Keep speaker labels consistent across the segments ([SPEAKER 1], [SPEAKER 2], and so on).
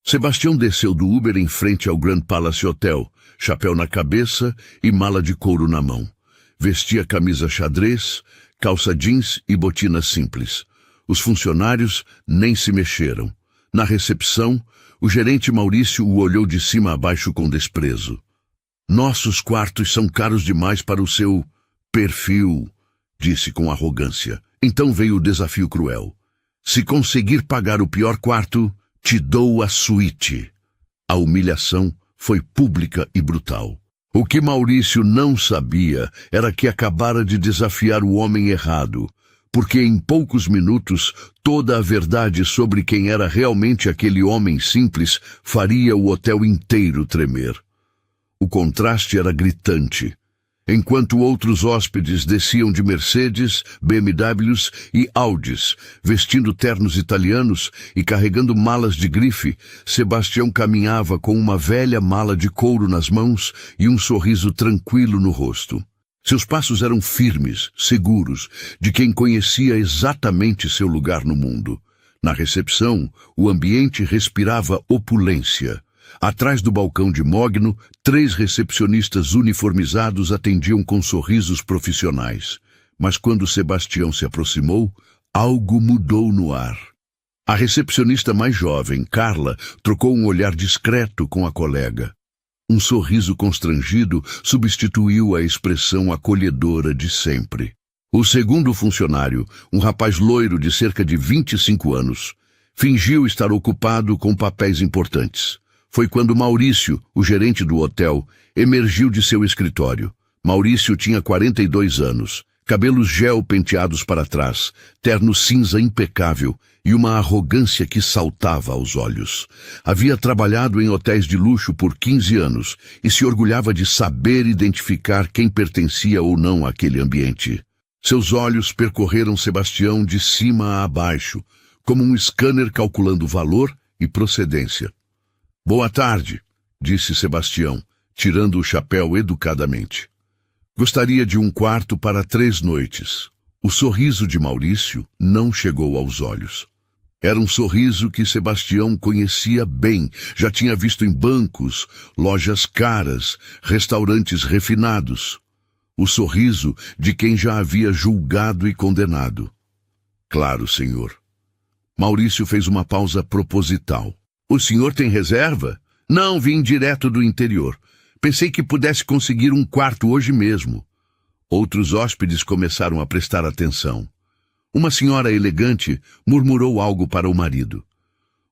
[SPEAKER 1] Sebastião desceu do Uber em frente ao Grand Palace Hotel, chapéu na cabeça e mala de couro na mão. Vestia camisa xadrez, calça jeans e botina simples. Os funcionários nem se mexeram. Na recepção, o gerente Maurício o olhou de cima a baixo com desprezo. Nossos quartos são caros demais para o seu perfil, disse com arrogância. Então veio o desafio cruel. Se conseguir pagar o pior quarto, te dou a suíte. A humilhação foi pública e brutal. O que Maurício não sabia era que acabara de desafiar o homem errado, porque em poucos minutos toda a verdade sobre quem era realmente aquele homem simples faria o hotel inteiro tremer. O contraste era gritante. Enquanto outros hóspedes desciam de Mercedes, BMWs e Audis, vestindo ternos italianos e carregando malas de grife, Sebastião caminhava com uma velha mala de couro nas mãos e um sorriso tranquilo no rosto. Seus passos eram firmes, seguros, de quem conhecia exatamente seu lugar no mundo. Na recepção, o ambiente respirava opulência. Atrás do balcão de mogno, 3 recepcionistas uniformizados atendiam com sorrisos profissionais. Mas quando Sebastião se aproximou, algo mudou no ar. A recepcionista mais jovem, Carla, trocou um olhar discreto com a colega. Um sorriso constrangido substituiu a expressão acolhedora de sempre. O segundo funcionário, um rapaz loiro de cerca de 25 anos, fingiu estar ocupado com papéis importantes. Foi quando Maurício, o gerente do hotel, emergiu de seu escritório. Maurício tinha 42 anos, cabelos gel penteados para trás, terno cinza impecável e uma arrogância que saltava aos olhos. Havia trabalhado em hotéis de luxo por 15 anos e se orgulhava de saber identificar quem pertencia ou não àquele ambiente. Seus olhos percorreram Sebastião de cima a baixo, como um scanner calculando valor e procedência. Boa tarde, disse Sebastião, tirando o chapéu educadamente. Gostaria de um quarto para 3 noites. O sorriso de Maurício não chegou aos olhos. Era um sorriso que Sebastião conhecia bem, já tinha visto em bancos, lojas caras, restaurantes refinados. O sorriso de quem já havia julgado e condenado. Claro, senhor. Maurício fez uma pausa proposital. O senhor tem reserva? Não, vim direto do interior. Pensei que pudesse conseguir um quarto hoje mesmo. Outros hóspedes começaram a prestar atenção. Uma senhora elegante murmurou algo para o marido.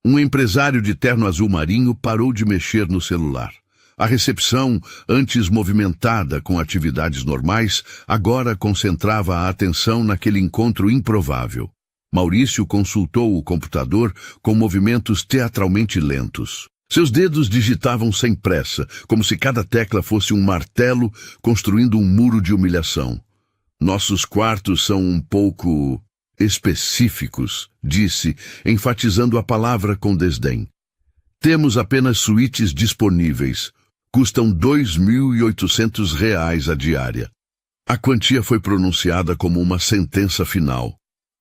[SPEAKER 1] Um empresário de terno azul marinho parou de mexer no celular. A recepção, antes movimentada com atividades normais, agora concentrava a atenção naquele encontro improvável. Maurício consultou o computador com movimentos teatralmente lentos. Seus dedos digitavam sem pressa, como se cada tecla fosse um martelo construindo um muro de humilhação. Nossos quartos são um pouco específicos, disse, enfatizando a palavra com desdém. Temos apenas suítes disponíveis. Custam R$ 2.800 a diária. A quantia foi pronunciada como uma sentença final.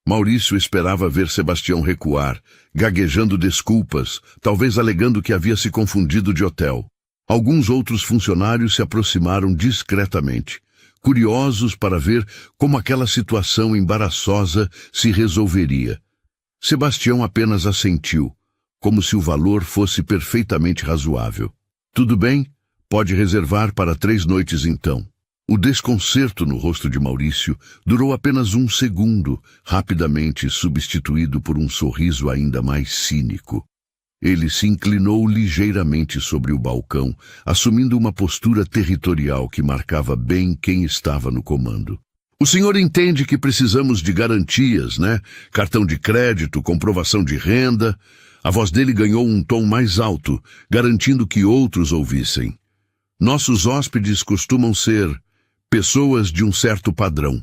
[SPEAKER 1] Maurício esperava ver Sebastião recuar, gaguejando desculpas, talvez alegando que havia se confundido de hotel. Alguns outros funcionários se aproximaram discretamente, curiosos para ver como aquela situação embaraçosa se resolveria. Sebastião apenas assentiu, como se o valor fosse perfeitamente razoável. Tudo bem, pode reservar para 3 noites então. O desconcerto no rosto de Maurício durou apenas 1 segundo, rapidamente substituído por um sorriso ainda mais cínico. Ele se inclinou ligeiramente sobre o balcão, assumindo uma postura territorial que marcava bem quem estava no comando. O senhor entende que precisamos de garantias, né? Cartão de crédito, comprovação de renda. A voz dele ganhou um tom mais alto, garantindo que outros ouvissem. Nossos hóspedes costumam ser pessoas de um certo padrão.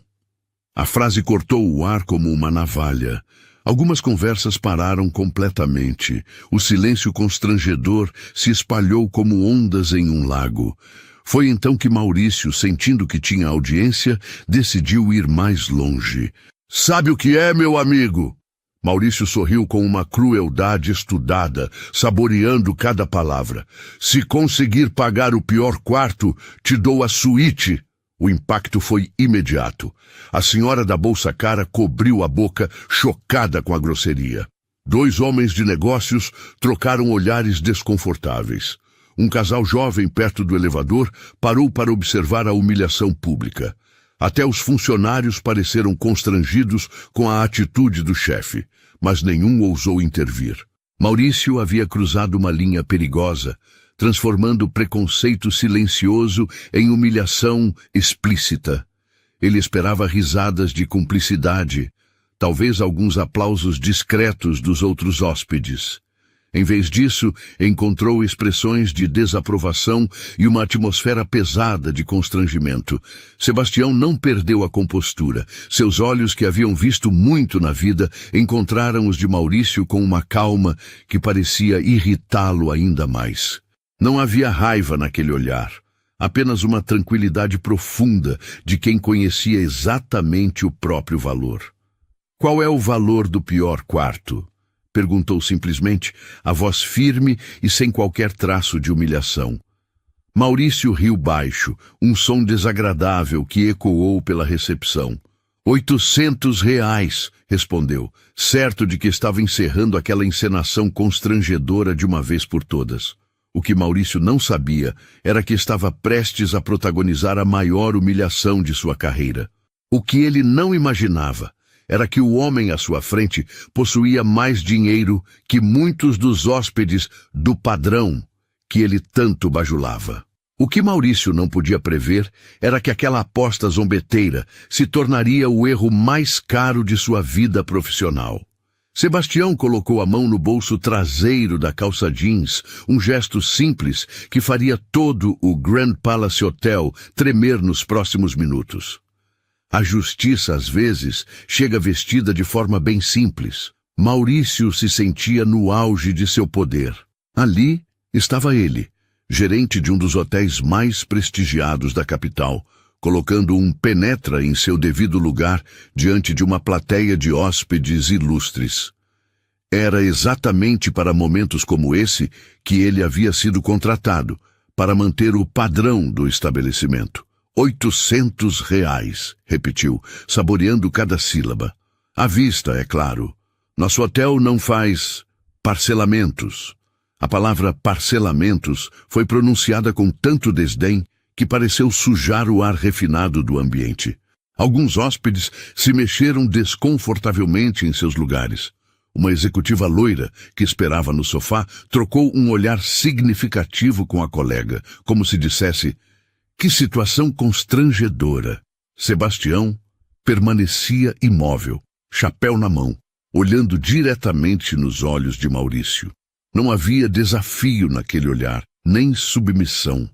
[SPEAKER 1] A frase cortou o ar como uma navalha. Algumas conversas pararam completamente. O silêncio constrangedor se espalhou como ondas em um lago. Foi então que Maurício, sentindo que tinha audiência, decidiu ir mais longe. Sabe o que é, meu amigo? Maurício sorriu com uma crueldade estudada, saboreando cada palavra. Se conseguir pagar o pior quarto, te dou a suíte. O impacto foi imediato. A senhora da bolsa cara cobriu a boca, chocada com a grosseria. 2 homens de negócios trocaram olhares desconfortáveis. Um casal jovem perto do elevador parou para observar a humilhação pública. Até os funcionários pareceram constrangidos com a atitude do chefe, mas nenhum ousou intervir. Maurício havia cruzado uma linha perigosa, transformando o preconceito silencioso em humilhação explícita. Ele esperava risadas de cumplicidade, talvez alguns aplausos discretos dos outros hóspedes. Em vez disso, encontrou expressões de desaprovação e uma atmosfera pesada de constrangimento. Sebastião não perdeu a compostura. Seus olhos, que haviam visto muito na vida, encontraram os de Maurício com uma calma que parecia irritá-lo ainda mais. Não havia raiva naquele olhar, apenas uma tranquilidade profunda de quem conhecia exatamente o próprio valor. Qual é o valor do pior quarto? Perguntou simplesmente, a voz firme e sem qualquer traço de humilhação. Maurício riu baixo, um som desagradável que ecoou pela recepção. R$800, respondeu, certo de que estava encerrando aquela encenação constrangedora de uma vez por todas. O que Maurício não sabia era que estava prestes a protagonizar a maior humilhação de sua carreira. O que ele não imaginava era que o homem à sua frente possuía mais dinheiro que muitos dos hóspedes do padrão que ele tanto bajulava. O que Maurício não podia prever era que aquela aposta zombeteira se tornaria o erro mais caro de sua vida profissional. Sebastião colocou a mão no bolso traseiro da calça jeans, um gesto simples que faria todo o Grand Palace Hotel tremer nos próximos minutos. A justiça, às vezes, chega vestida de forma bem simples. Maurício se sentia no auge de seu poder. Ali estava ele, gerente de um dos hotéis mais prestigiados da capital, colocando um penetra em seu devido lugar diante de uma plateia de hóspedes ilustres. Era exatamente para momentos como esse que ele havia sido contratado, para manter o padrão do estabelecimento. R$800, repetiu, saboreando cada sílaba. À vista, é claro. Nosso hotel não faz parcelamentos. A palavra parcelamentos foi pronunciada com tanto desdém que pareceu sujar o ar refinado do ambiente. Alguns hóspedes se mexeram desconfortavelmente em seus lugares. Uma executiva loira, que esperava no sofá, trocou um olhar significativo com a colega, como se dissesse: que situação constrangedora. Sebastião permanecia imóvel, chapéu na mão, olhando diretamente nos olhos de Maurício. Não havia desafio naquele olhar, nem submissão.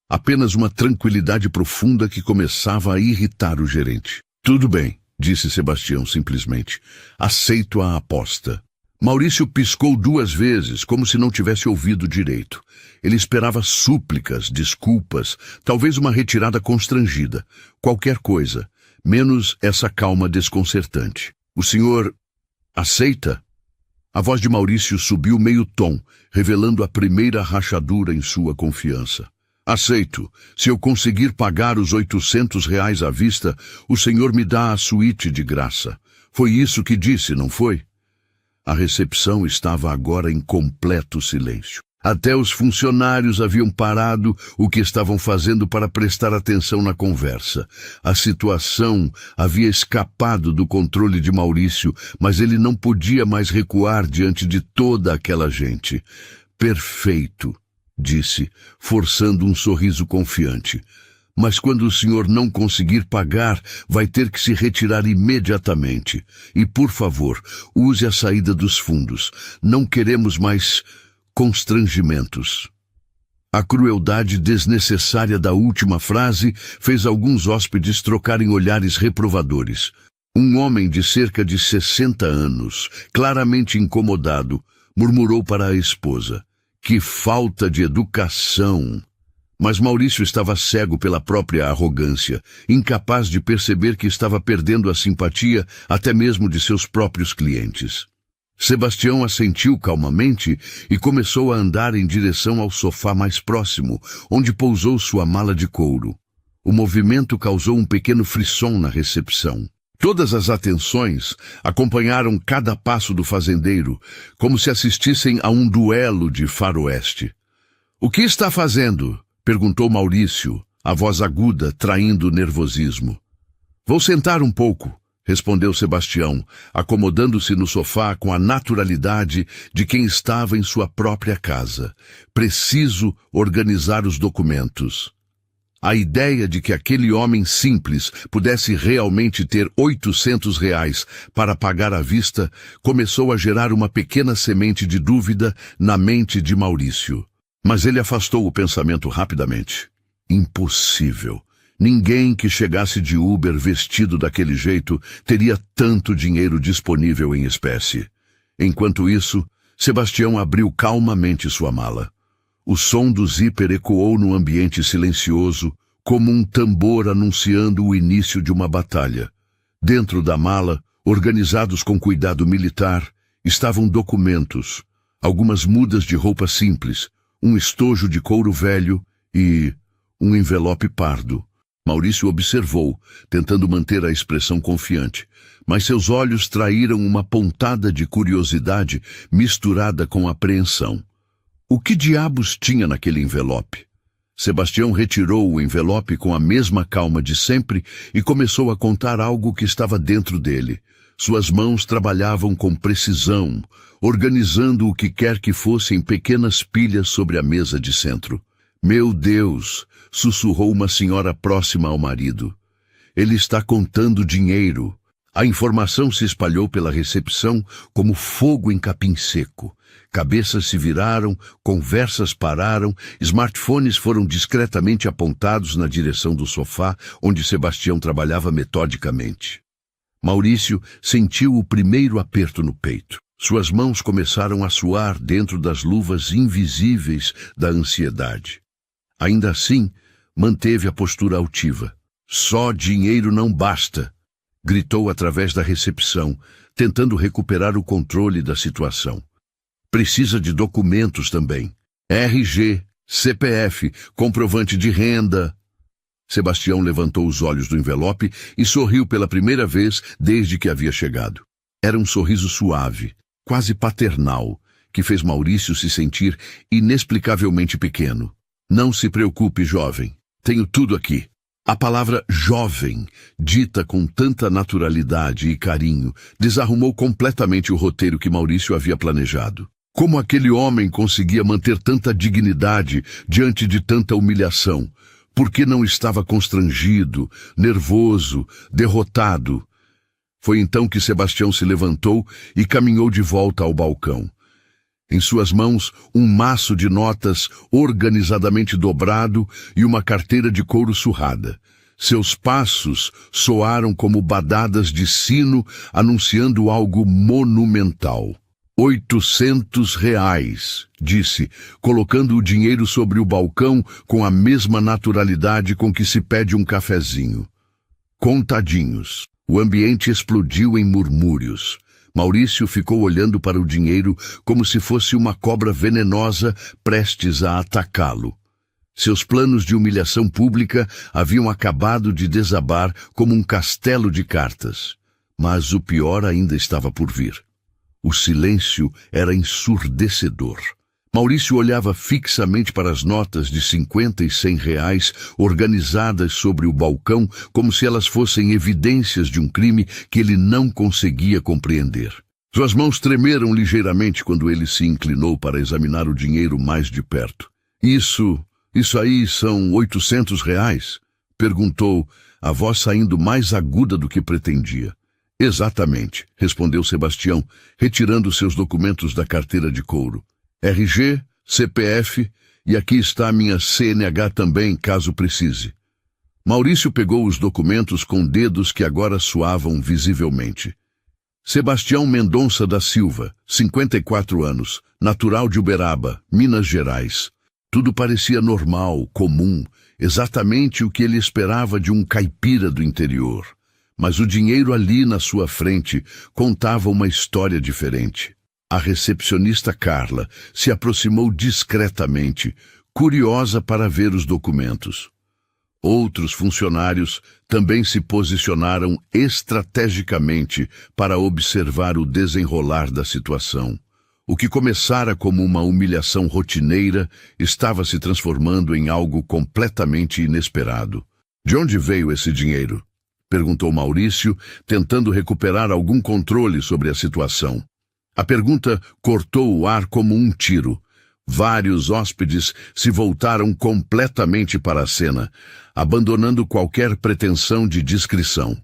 [SPEAKER 1] Apenas uma tranquilidade profunda que começava a irritar o gerente. Tudo bem, disse Sebastião simplesmente. Aceito a aposta. Maurício piscou 2 vezes, como se não tivesse ouvido direito. Ele esperava súplicas, desculpas, talvez uma retirada constrangida. Qualquer coisa, menos essa calma desconcertante. O senhor aceita? A voz de Maurício subiu meio tom, revelando a primeira rachadura em sua confiança. Aceito. Se eu conseguir pagar os R$800 à vista, o senhor me dá a suíte de graça. Foi isso que disse, não foi? A recepção estava agora em completo silêncio. Até os funcionários haviam parado o que estavam fazendo para prestar atenção na conversa. A situação havia escapado do controle de Maurício, mas ele não podia mais recuar diante de toda aquela gente. Perfeito, disse, forçando um sorriso confiante. Mas quando o senhor não conseguir pagar, vai ter que se retirar imediatamente. E, por favor, use a saída dos fundos. Não queremos mais constrangimentos. A crueldade desnecessária da última frase fez alguns hóspedes trocarem olhares reprovadores. Um homem de cerca de 60 anos, claramente incomodado, murmurou para a esposa: que falta de educação! Mas Maurício estava cego pela própria arrogância, incapaz de perceber que estava perdendo a simpatia até mesmo de seus próprios clientes. Sebastião assentiu calmamente e começou a andar em direção ao sofá mais próximo, onde pousou sua mala de couro. O movimento causou um pequeno frisson na recepção. Todas as atenções acompanharam cada passo do fazendeiro, como se assistissem a um duelo de faroeste. "O que está fazendo?" perguntou Maurício, a voz aguda traindo nervosismo. "Vou sentar um pouco", respondeu Sebastião, acomodando-se no sofá com a naturalidade de quem estava em sua própria casa. "Preciso organizar os documentos." A ideia de que aquele homem simples pudesse realmente ter R$ 800 para pagar à vista começou a gerar uma pequena semente de dúvida na mente de Maurício. Mas ele afastou o pensamento rapidamente. Impossível. Ninguém que chegasse de Uber vestido daquele jeito teria tanto dinheiro disponível em espécie. Enquanto isso, Sebastião abriu calmamente sua mala. O som do zíper ecoou no ambiente silencioso, como um tambor anunciando o início de uma batalha. Dentro da mala, organizados com cuidado militar, estavam documentos, algumas mudas de roupa simples, um estojo de couro velho e um envelope pardo. Maurício observou, tentando manter a expressão confiante, mas seus olhos traíram uma pontada de curiosidade misturada com apreensão. O que diabos tinha naquele envelope? Sebastião retirou o envelope com a mesma calma de sempre e começou a contar algo que estava dentro dele. Suas mãos trabalhavam com precisão, organizando o que quer que fosse em pequenas pilhas sobre a mesa de centro. "Meu Deus!" sussurrou uma senhora próxima ao marido. "Ele está contando dinheiro." A informação se espalhou pela recepção como fogo em capim seco. Cabeças se viraram, conversas pararam, smartphones foram discretamente apontados na direção do sofá, onde Sebastião trabalhava metodicamente. Maurício sentiu o primeiro aperto no peito. Suas mãos começaram a suar dentro das luvas invisíveis da ansiedade. Ainda assim, manteve a postura altiva. "Só dinheiro não basta", gritou através da recepção, tentando recuperar o controle da situação. "Precisa de documentos também. RG, CPF, comprovante de renda." Sebastião levantou os olhos do envelope e sorriu pela primeira vez desde que havia chegado. Era um sorriso suave, quase paternal, que fez Maurício se sentir inexplicavelmente pequeno. "Não se preocupe, jovem. Tenho tudo aqui." A palavra jovem, dita com tanta naturalidade e carinho, desarrumou completamente o roteiro que Maurício havia planejado. Como aquele homem conseguia manter tanta dignidade diante de tanta humilhação? Por que não estava constrangido, nervoso, derrotado? Foi então que Sebastião se levantou e caminhou de volta ao balcão. Em suas mãos, um maço de notas organizadamente dobrado e uma carteira de couro surrada. Seus passos soaram como badadas de sino anunciando algo monumental. R$ 800, disse, colocando o dinheiro sobre o balcão com a mesma naturalidade com que se pede um cafezinho. Contadinhos. O ambiente explodiu em murmúrios. Maurício ficou olhando para o dinheiro como se fosse uma cobra venenosa prestes a atacá-lo. Seus planos de humilhação pública haviam acabado de desabar como um castelo de cartas. Mas o pior ainda estava por vir. O silêncio era ensurdecedor. Maurício olhava fixamente para as notas de 50 e R$ 100 organizadas sobre o balcão como se elas fossem evidências de um crime que ele não conseguia compreender. Suas mãos tremeram ligeiramente quando ele se inclinou para examinar o dinheiro mais de perto. Isso aí são R$ 800? Perguntou, a voz saindo mais aguda do que pretendia. Exatamente, respondeu Sebastião, retirando seus documentos da carteira de couro. RG, CPF e aqui está a minha CNH também, caso precise. Maurício pegou os documentos com dedos que agora suavam visivelmente. Sebastião Mendonça da Silva, 54 anos, natural de Uberaba, Minas Gerais. Tudo parecia normal, comum, exatamente o que ele esperava de um caipira do interior. Mas o dinheiro ali na sua frente contava uma história diferente. A recepcionista Carla se aproximou discretamente, curiosa para ver os documentos. Outros funcionários também se posicionaram estrategicamente para observar o desenrolar da situação. O que começara como uma humilhação rotineira estava se transformando em algo completamente inesperado. De onde veio esse dinheiro? Perguntou Maurício, tentando recuperar algum controle sobre a situação. A pergunta cortou o ar como um tiro. Vários hóspedes se voltaram completamente para a cena, abandonando qualquer pretensão de discrição.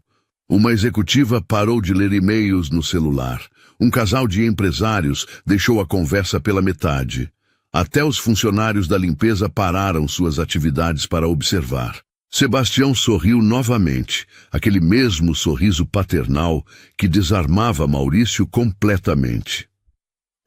[SPEAKER 1] Uma executiva parou de ler e-mails no celular. Um casal de empresários deixou a conversa pela metade. Até os funcionários da limpeza pararam suas atividades para observar. Sebastião sorriu novamente, aquele mesmo sorriso paternal que desarmava Maurício completamente.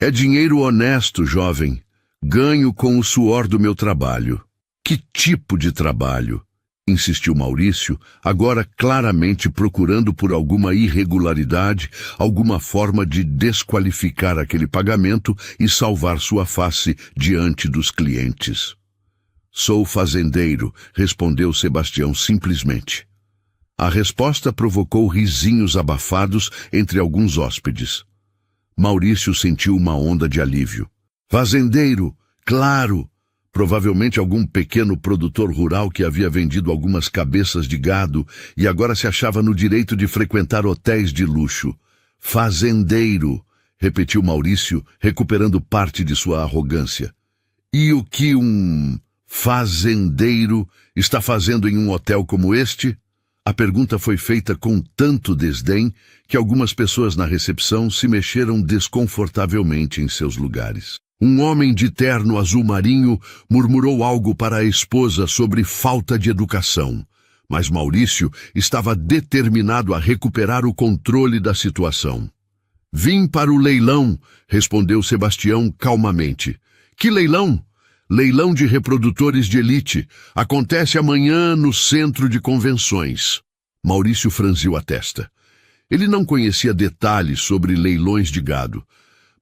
[SPEAKER 1] É dinheiro honesto, jovem. Ganho com o suor do meu trabalho. Que tipo de trabalho? Insistiu Maurício, agora claramente procurando por alguma irregularidade, alguma forma de desqualificar aquele pagamento e salvar sua face diante dos clientes. Sou fazendeiro, respondeu Sebastião simplesmente. A resposta provocou risinhos abafados entre alguns hóspedes. Maurício sentiu uma onda de alívio. Fazendeiro, claro! Provavelmente algum pequeno produtor rural que havia vendido algumas cabeças de gado e agora se achava no direito de frequentar hotéis de luxo. Fazendeiro, repetiu Maurício, recuperando parte de sua arrogância. E o que um fazendeiro está fazendo em um hotel como este? A pergunta foi feita com tanto desdém que algumas pessoas na recepção se mexeram desconfortavelmente em seus lugares. Um homem de terno azul marinho murmurou algo para a esposa sobre falta de educação, mas Maurício estava determinado a recuperar o controle da situação. Vim para o leilão, respondeu Sebastião calmamente. Que leilão? Leilão de reprodutores de elite. Acontece amanhã no centro de convenções. Maurício franziu a testa. Ele não conhecia detalhes sobre leilões de gado,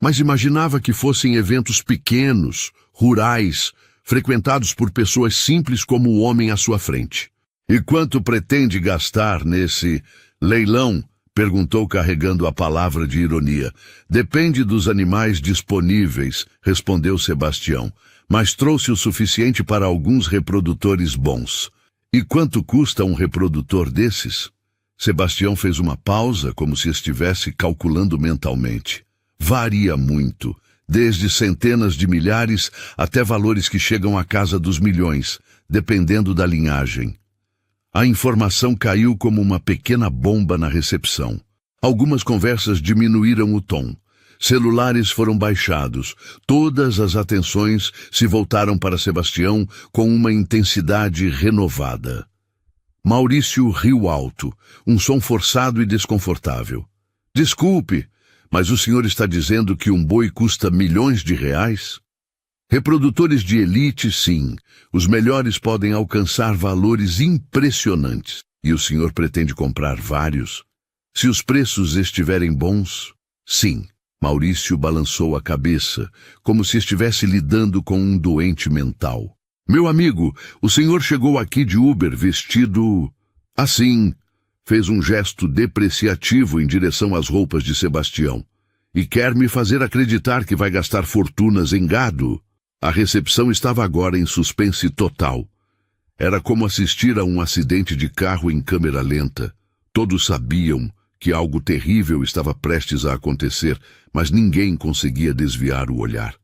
[SPEAKER 1] mas imaginava que fossem eventos pequenos, rurais, frequentados por pessoas simples como o homem à sua frente. E quanto pretende gastar nesse leilão? Perguntou carregando a palavra de ironia. Depende dos animais disponíveis, respondeu Sebastião, mas trouxe o suficiente para alguns reprodutores bons. E quanto custa um reprodutor desses? Sebastião fez uma pausa, como se estivesse calculando mentalmente. Varia muito, desde centenas de milhares até valores que chegam à casa dos milhões, dependendo da linhagem. A informação caiu como uma pequena bomba na recepção. Algumas conversas diminuíram o tom. Celulares foram baixados. Todas as atenções se voltaram para Sebastião com uma intensidade renovada. Maurício riu alto, um som forçado e desconfortável. Desculpe, mas o senhor está dizendo que um boi custa milhões de reais? Reprodutores de elite, sim. Os melhores podem alcançar valores impressionantes. E o senhor pretende comprar vários? Se os preços estiverem bons, sim. Maurício balançou a cabeça, como se estivesse lidando com um doente mental. Meu amigo, o senhor chegou aqui de Uber vestido assim. Fez um gesto depreciativo em direção às roupas de Sebastião. E quer me fazer acreditar que vai gastar fortunas em gado? A recepção estava agora em suspense total. Era como assistir a um acidente de carro em câmera lenta. Todos sabiam que algo terrível estava prestes a acontecer, mas ninguém conseguia desviar o olhar.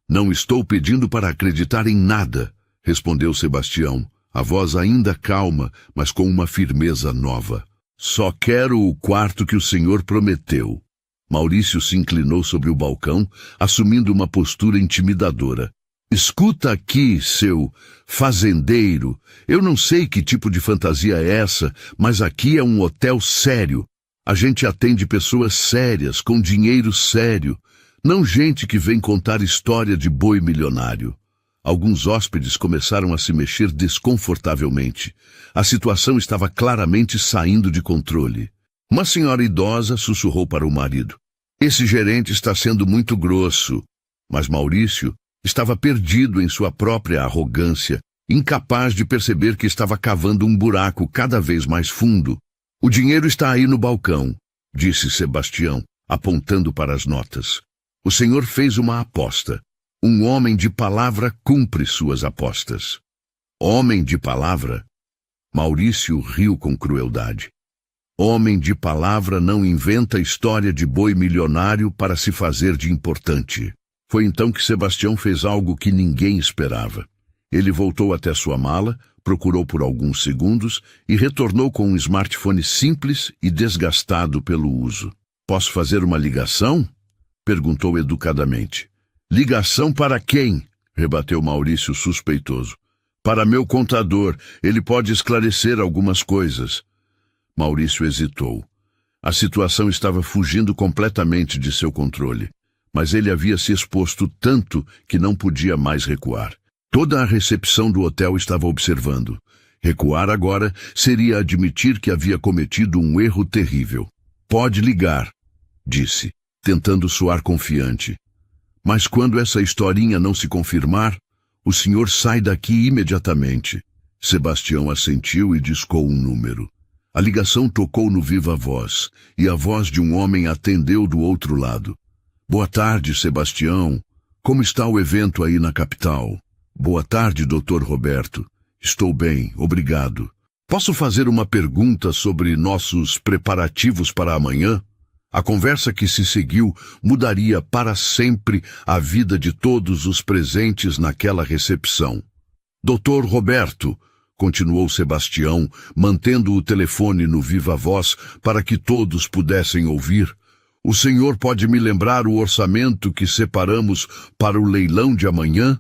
[SPEAKER 1] Não estou pedindo para acreditar em nada, respondeu Sebastião, a voz ainda calma, mas com uma firmeza nova. Só quero o quarto que o senhor prometeu. Maurício se inclinou sobre o balcão, assumindo uma postura intimidadora. Escuta aqui, seu fazendeiro. Eu não sei que tipo de fantasia é essa, mas aqui é um hotel sério. A gente atende pessoas sérias, com dinheiro sério. Não gente que vem contar história de boi milionário. Alguns hóspedes começaram a se mexer desconfortavelmente. A situação estava claramente saindo de controle. Uma senhora idosa sussurrou para o marido: "Esse gerente está sendo muito grosso." Mas Maurício estava perdido em sua própria arrogância, incapaz de perceber que estava cavando um buraco cada vez mais fundo. "O dinheiro está aí no balcão", disse Sebastião, apontando para as notas. "O senhor fez uma aposta. Um homem de palavra cumpre suas apostas." "Homem de palavra?" Maurício riu com crueldade. "Homem de palavra não inventa história de boi milionário para se fazer de importante." Foi então que Sebastião fez algo que ninguém esperava. Ele voltou até sua mala, procurou por alguns segundos e retornou com um smartphone simples e desgastado pelo uso. "Posso fazer uma ligação?" perguntou educadamente. "Ligação para quem?" rebateu Maurício suspeitoso. "Para meu contador. Ele pode esclarecer algumas coisas." Maurício hesitou. A situação estava fugindo completamente de seu controle, mas ele havia se exposto tanto que não podia mais recuar. Toda a recepção do hotel estava observando. Recuar agora seria admitir que havia cometido um erro terrível. "Pode ligar", disse, tentando soar confiante. "Mas quando essa historinha não se confirmar, o senhor sai daqui imediatamente." Sebastião assentiu e discou um número. A ligação tocou no viva voz, e a voz de um homem atendeu do outro lado. "Boa tarde, Sebastião. Como está o evento aí na capital?" "Boa tarde, Dr. Roberto. Estou bem, obrigado. Posso fazer uma pergunta sobre nossos preparativos para amanhã?" A conversa que se seguiu mudaria para sempre a vida de todos os presentes naquela recepção. "Dr. Roberto", continuou Sebastião, mantendo o telefone no viva voz para que todos pudessem ouvir, "o senhor pode me lembrar o orçamento que separamos para o leilão de amanhã?"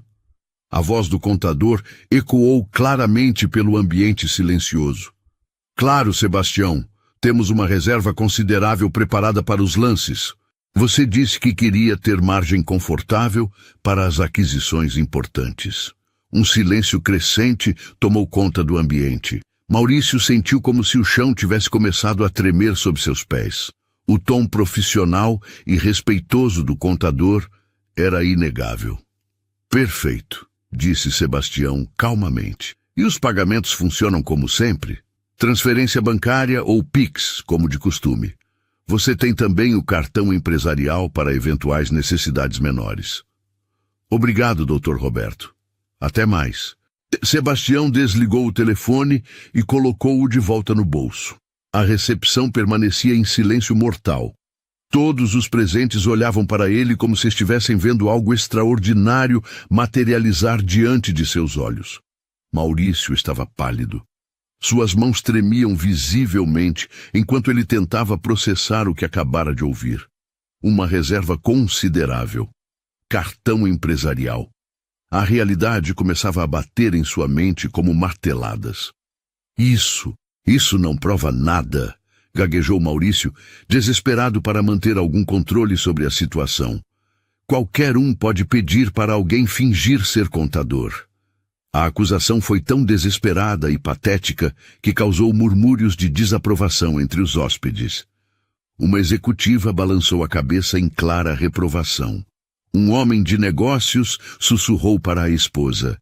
[SPEAKER 1] A voz do contador ecoou claramente pelo ambiente silencioso. "Claro, Sebastião. Temos uma reserva considerável preparada para os lances. Você disse que queria ter margem confortável para as aquisições importantes." Um silêncio crescente tomou conta do ambiente. Maurício sentiu como se o chão tivesse começado a tremer sob seus pés. O tom profissional e respeitoso do contador era inegável. "Perfeito", disse Sebastião calmamente. "E os pagamentos funcionam como sempre? Transferência bancária ou Pix, como de costume? Você tem também o cartão empresarial para eventuais necessidades menores." "Obrigado, Dr. Roberto. Até mais." Sebastião desligou o telefone e colocou-o de volta no bolso. A recepção permanecia em silêncio mortal. Todos os presentes olhavam para ele como se estivessem vendo algo extraordinário materializar diante de seus olhos. Maurício estava pálido. Suas mãos tremiam visivelmente enquanto ele tentava processar o que acabara de ouvir. Uma reserva considerável. Cartão empresarial. A realidade começava a bater em sua mente como marteladas. Isso não prova nada", gaguejou Maurício, desesperado para manter algum controle sobre a situação. "Qualquer um pode pedir para alguém fingir ser contador." A acusação foi tão desesperada e patética que causou murmúrios de desaprovação entre os hóspedes. Uma executiva balançou a cabeça em clara reprovação. Um homem de negócios sussurrou para a esposa: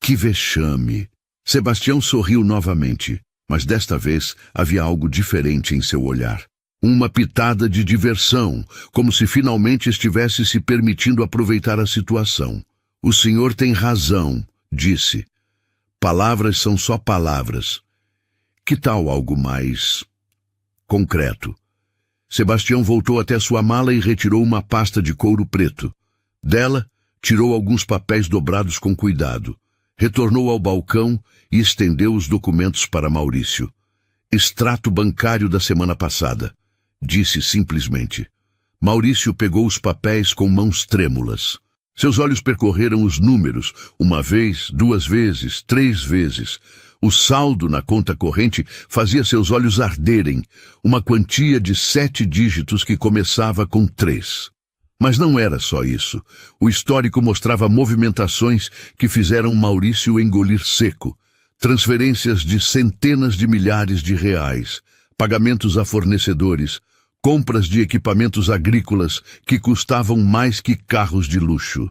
[SPEAKER 1] "Que vexame!" Sebastião sorriu novamente, mas desta vez havia algo diferente em seu olhar. Uma pitada de diversão, como se finalmente estivesse se permitindo aproveitar a situação. "O senhor tem razão", disse. "Palavras são só palavras. Que tal algo mais concreto?" Sebastião voltou até sua mala e retirou uma pasta de couro preto. Dela, tirou alguns papéis dobrados com cuidado. Retornou ao balcão e estendeu os documentos para Maurício. "Extrato bancário da semana passada", disse simplesmente. Maurício pegou os papéis com mãos trêmulas. Seus olhos percorreram os números, uma vez, 2 vezes, 3 vezes. O saldo na conta corrente fazia seus olhos arderem, uma quantia de 7 dígitos que começava com 3. Mas não era só isso. O histórico mostrava movimentações que fizeram Maurício engolir seco. Transferências de centenas de milhares de reais, pagamentos a fornecedores, compras de equipamentos agrícolas que custavam mais que carros de luxo.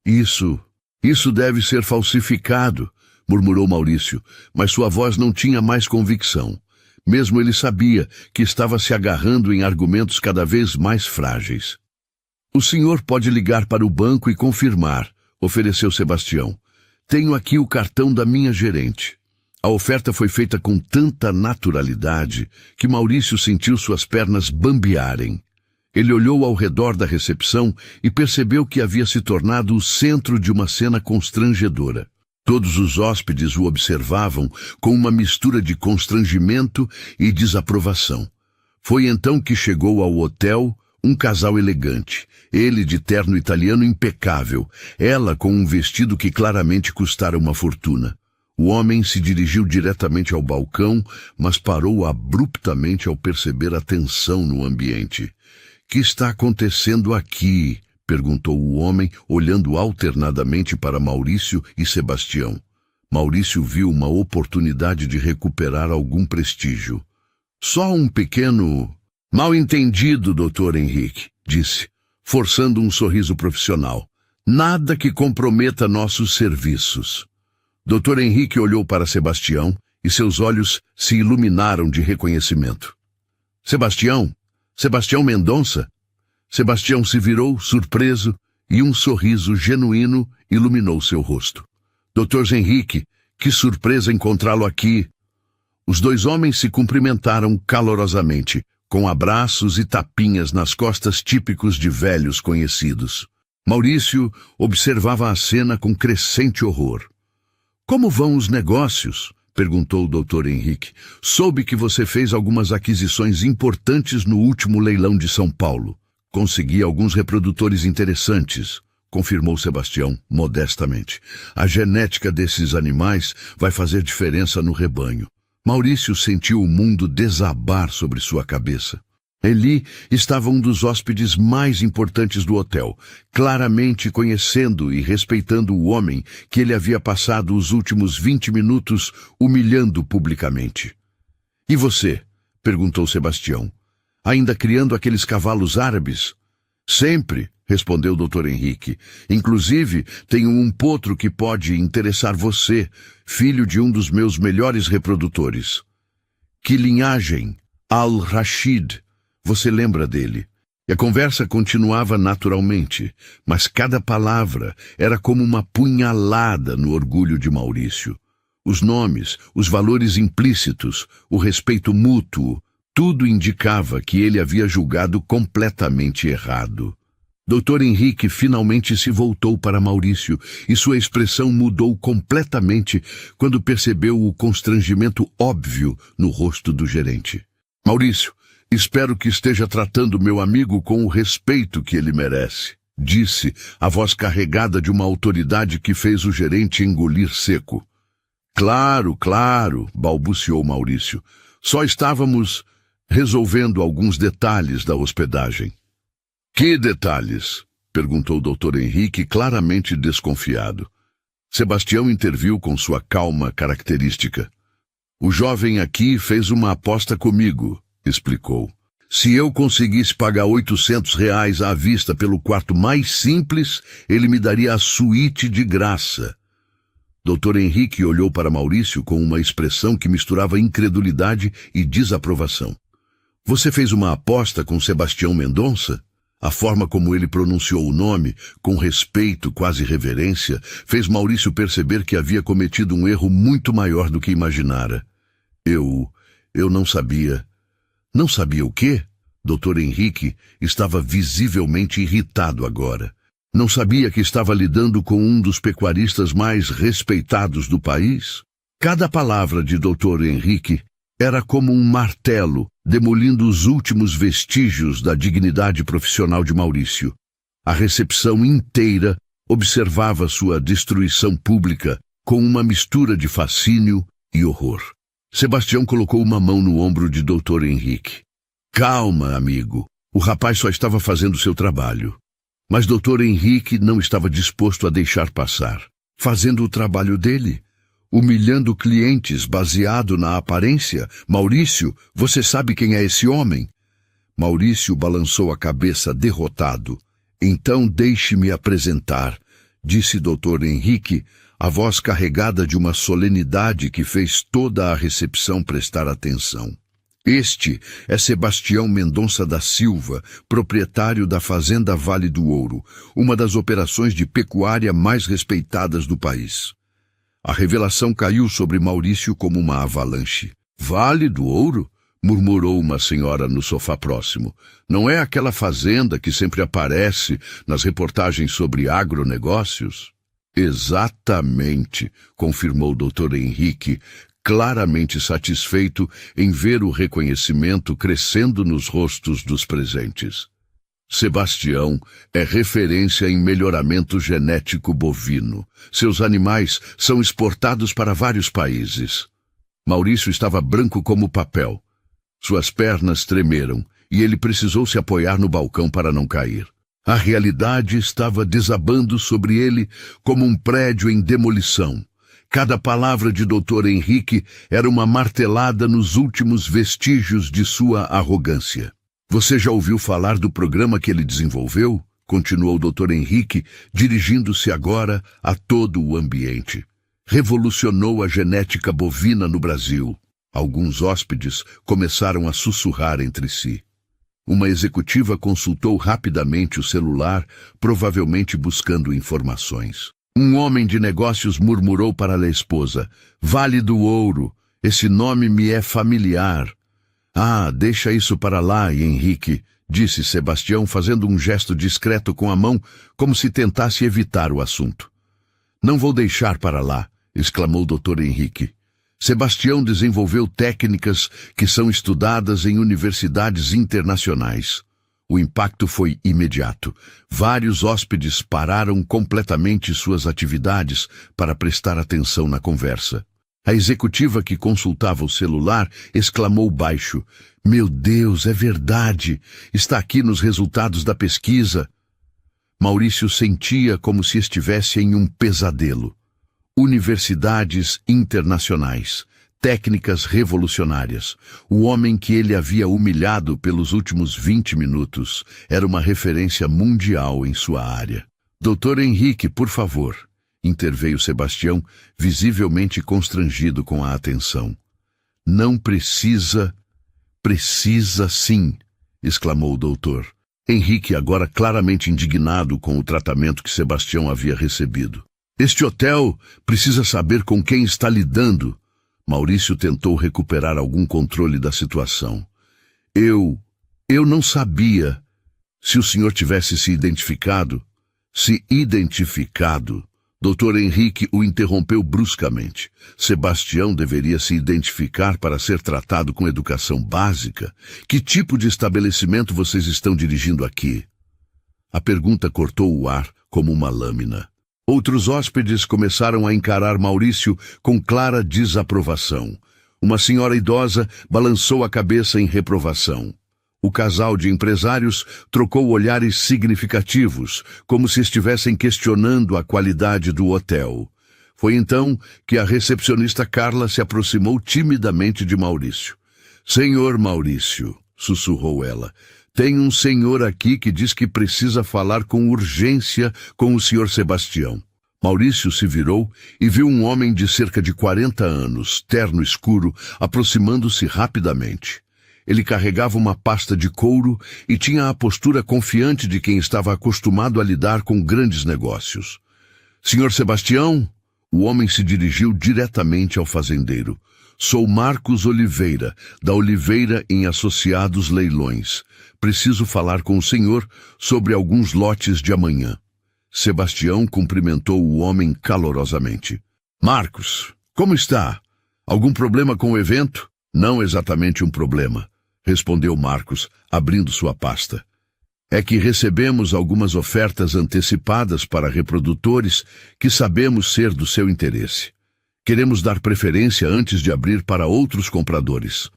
[SPEAKER 1] Isso deve ser falsificado, murmurou Maurício, mas sua voz não tinha mais convicção. Mesmo ele sabia que estava se agarrando em argumentos cada vez mais frágeis. O senhor pode ligar para o banco e confirmar, ofereceu Sebastião. Tenho aqui o cartão da minha gerente. A oferta foi feita com tanta naturalidade que Maurício sentiu suas pernas bambearem. Ele olhou ao redor da recepção e percebeu que havia se tornado o centro de uma cena constrangedora. Todos os hóspedes o observavam com uma mistura de constrangimento e desaprovação. Foi então que chegou ao hotel um casal elegante, ele de terno italiano impecável, ela com um vestido que claramente custara uma fortuna. O homem se dirigiu diretamente ao balcão, mas parou abruptamente ao perceber a tensão no ambiente. — Que está acontecendo aqui? Perguntou o homem, olhando alternadamente para Maurício e Sebastião. Maurício viu uma oportunidade de recuperar algum prestígio. Só um pequeno... Mal entendido, Dr. Henrique, disse, forçando um sorriso profissional. Nada que comprometa nossos serviços. Dr. Henrique olhou para Sebastião e seus olhos se iluminaram de reconhecimento. Sebastião? Sebastião Mendonça? Sebastião se virou, surpreso, e um sorriso genuíno iluminou seu rosto. Dr. Henrique, que surpresa encontrá-lo aqui. Os dois homens se cumprimentaram calorosamente, com abraços e tapinhas nas costas típicos de velhos conhecidos. Maurício observava a cena com crescente horror. — Como vão os negócios? Perguntou o Dr. Henrique. — Soube que você fez algumas aquisições importantes no último leilão de São Paulo. Consegui alguns reprodutores interessantes, confirmou Sebastião modestamente. A genética desses animais vai fazer diferença no rebanho. Maurício sentiu o mundo desabar sobre sua cabeça. Eli estava um dos hóspedes mais importantes do hotel, claramente conhecendo e respeitando o homem que ele havia passado os últimos 20 minutos humilhando publicamente. — E você? Perguntou Sebastião. — Ainda criando aqueles cavalos árabes? — Sempre, respondeu o Dr. Henrique. Inclusive, tenho um potro que pode interessar você, filho de um dos meus melhores reprodutores. Que linhagem? Al-Rashid. Você lembra dele? E a conversa continuava naturalmente, mas cada palavra era como uma punhalada no orgulho de Maurício. Os nomes, os valores implícitos, o respeito mútuo, tudo indicava que ele havia julgado completamente errado. Dr. Henrique finalmente se voltou para Maurício e sua expressão mudou completamente quando percebeu o constrangimento óbvio no rosto do gerente. — Maurício, espero que esteja tratando meu amigo com o respeito que ele merece, disse, a voz carregada de uma autoridade que fez o gerente engolir seco. — Claro, claro, balbuciou Maurício. Só estávamos resolvendo alguns detalhes da hospedagem. — Que detalhes? Perguntou o Dr. Henrique, claramente desconfiado. Sebastião interviu com sua calma característica. — O jovem aqui fez uma aposta comigo, explicou. Se eu conseguisse pagar R$800 à vista pelo quarto mais simples, ele me daria a suíte de graça. Dr. Henrique olhou para Maurício com uma expressão que misturava incredulidade e desaprovação. — Você fez uma aposta com Sebastião Mendonça? A forma como ele pronunciou o nome, com respeito, quase reverência, fez Maurício perceber que havia cometido um erro muito maior do que imaginara. Eu não sabia. Não sabia o quê? Dr. Henrique estava visivelmente irritado agora. Não sabia que estava lidando com um dos pecuaristas mais respeitados do país? Cada palavra de Dr. Henrique era como um martelo, demolindo os últimos vestígios da dignidade profissional de Maurício. A recepção inteira observava sua destruição pública com uma mistura de fascínio e horror. Sebastião colocou uma mão no ombro de Dr. Henrique. — Calma, amigo. O rapaz só estava fazendo seu trabalho. Mas Dr. Henrique não estava disposto a deixar passar, fazendo o trabalho dele, humilhando clientes baseado na aparência. Maurício, você sabe quem é esse homem? Maurício balançou a cabeça derrotado. Então deixe-me apresentar, disse Dr. Henrique, a voz carregada de uma solenidade que fez toda a recepção prestar atenção. Este é Sebastião Mendonça da Silva, proprietário da Fazenda Vale do Ouro, uma das operações de pecuária mais respeitadas do país. A revelação caiu sobre Maurício como uma avalanche. Vale do Ouro? Murmurou uma senhora no sofá próximo. Não é aquela fazenda que sempre aparece nas reportagens sobre agronegócios? Exatamente, confirmou o Dr. Henrique, claramente satisfeito em ver o reconhecimento crescendo nos rostos dos presentes. Sebastião é referência em melhoramento genético bovino. Seus animais são exportados para vários países. Maurício estava branco como papel. Suas pernas tremeram e ele precisou se apoiar no balcão para não cair. A realidade estava desabando sobre ele como um prédio em demolição. Cada palavra de Dr. Henrique era uma martelada nos últimos vestígios de sua arrogância. Você já ouviu falar do programa que ele desenvolveu? Continuou Dr. Henrique, dirigindo-se agora a todo o ambiente. Revolucionou a genética bovina no Brasil. Alguns hóspedes começaram a sussurrar entre si. Uma executiva consultou rapidamente o celular, provavelmente buscando informações. Um homem de negócios murmurou para a esposa: Vale do Ouro, esse nome me é familiar. Ah, deixa isso para lá, Henrique, disse Sebastião, fazendo um gesto discreto com a mão, como se tentasse evitar o assunto. Não vou deixar para lá, exclamou Dr. Henrique. Sebastião desenvolveu técnicas que são estudadas em universidades internacionais. O impacto foi imediato. Vários hóspedes pararam completamente suas atividades para prestar atenção na conversa. A executiva que consultava o celular exclamou baixo: Meu Deus, é verdade! Está aqui nos resultados da pesquisa. Maurício sentia como se estivesse em um pesadelo. Universidades internacionais. Técnicas revolucionárias. O homem que ele havia humilhado pelos últimos 20 minutos era uma referência mundial em sua área. Dr. Henrique, por favor, interveio Sebastião, visivelmente constrangido com a atenção. Não precisa... Precisa sim, exclamou o doutor. Henrique, agora claramente indignado com o tratamento que Sebastião havia recebido. Este hotel precisa saber com quem está lidando. Maurício tentou recuperar algum controle da situação. Eu não sabia. Se o senhor tivesse se identificado... Dr. Henrique o interrompeu bruscamente. Sebastião deveria se identificar para ser tratado com educação básica. Que tipo de estabelecimento vocês estão dirigindo aqui? A pergunta cortou o ar como uma lâmina. Outros hóspedes começaram a encarar Maurício com clara desaprovação. Uma senhora idosa balançou a cabeça em reprovação. O casal de empresários trocou olhares significativos, como se estivessem questionando a qualidade do hotel. Foi então que a recepcionista Carla se aproximou timidamente de Maurício. Senhor Maurício, sussurrou ela, tem um senhor aqui que diz que precisa falar com urgência com o senhor Sebastião. Maurício se virou e viu um homem de cerca de 40 anos, terno escuro, aproximando-se rapidamente. Ele carregava uma pasta de couro e tinha a postura confiante de quem estava acostumado a lidar com grandes negócios. Senhor Sebastião? O homem se dirigiu diretamente ao fazendeiro. Sou Marcos Oliveira, da Oliveira em Associados Leilões. Preciso falar com o senhor sobre alguns lotes de amanhã. Sebastião cumprimentou o homem calorosamente. Marcos, como está? Algum problema com o evento? Não exatamente um problema, respondeu Marcos, abrindo sua pasta. É que recebemos algumas ofertas antecipadas para reprodutores que sabemos ser do seu interesse. Queremos dar preferência antes de abrir para outros compradores.